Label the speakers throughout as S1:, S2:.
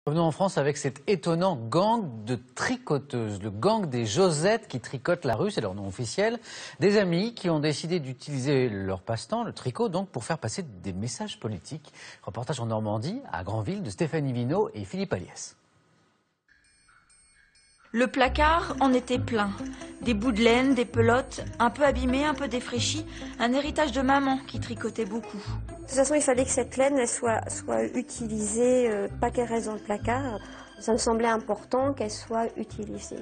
S1: Revenons en France avec cet étonnant gang de tricoteuses, le gang des Josettes qui tricotent la rue, c'est leur nom officiel. Des amis qui ont décidé d'utiliser leur passe-temps, le tricot, donc pour faire passer des messages politiques. Reportage en Normandie, à Granville, de Stéphanie Vinault et Philippe Aliès.
S2: Le placard en était plein. Des bouts de laine, des pelotes, un peu abîmées, un peu défraîchies. Un héritage de maman qui tricotait beaucoup.
S3: De toute façon, il fallait que cette laine elle soit utilisée, pas qu'elle reste dans le placard. Ça me semblait important qu'elle soit utilisée.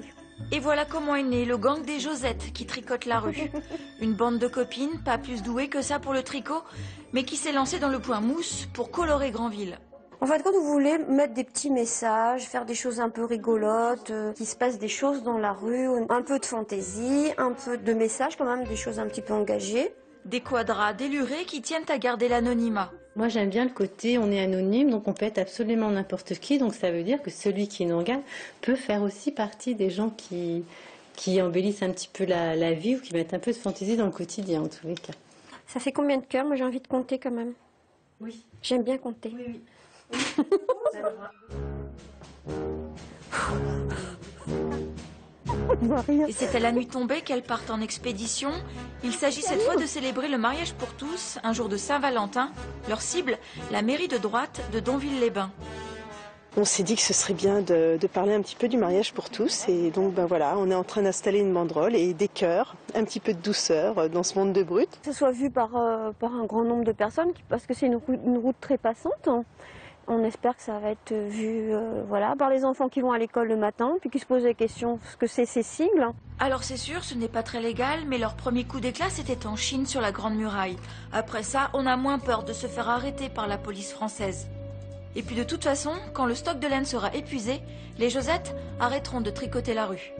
S2: Et voilà comment est né le gang des Josettes qui tricotent la rue. Une bande de copines, pas plus douées que ça pour le tricot, mais qui s'est lancée dans le point mousse pour colorer Granville.
S3: En fait, quand vous voulez mettre des petits messages, faire des choses un peu rigolotes, qu'il se passe des choses dans la rue, un peu de fantaisie, un peu de messages quand même, des choses un petit peu engagées.
S2: Des quadras délurés qui tiennent à garder l'anonymat.
S4: Moi j'aime bien le côté on est anonyme, donc on peut être absolument n'importe qui, donc ça veut dire que celui qui nous regarde peut faire aussi partie des gens qui embellissent un petit peu la vie ou qui mettent un peu de fantaisie dans le quotidien en tous les cas.
S3: Ça fait combien de cœurs? Moi j'ai envie de compter quand même.
S4: Oui.
S3: J'aime bien compter.
S4: Oui, oui.
S2: Et c'est à la nuit tombée qu'elles partent en expédition. Il s'agit cette fois de célébrer le mariage pour tous, un jour de Saint-Valentin. Leur cible, la mairie de droite de Donville-les-Bains.
S5: On s'est dit que ce serait bien de parler un petit peu du mariage pour tous. Et donc voilà, on est en train d'installer une banderole et des cœurs, un petit peu de douceur dans ce monde de brut.
S3: Que ce soit vu par un grand nombre de personnes, parce que c'est une route très passante. On espère que ça va être vu par les enfants qui vont à l'école le matin, puis qui se posent la question ce que c'est ces sigles.
S2: Alors c'est sûr, ce n'est pas très légal, mais leur premier coup d'éclat c'était en Chine sur la Grande Muraille. Après ça, on a moins peur de se faire arrêter par la police française. Et puis de toute façon, quand le stock de laine sera épuisé, les Josettes arrêteront de tricoter la rue.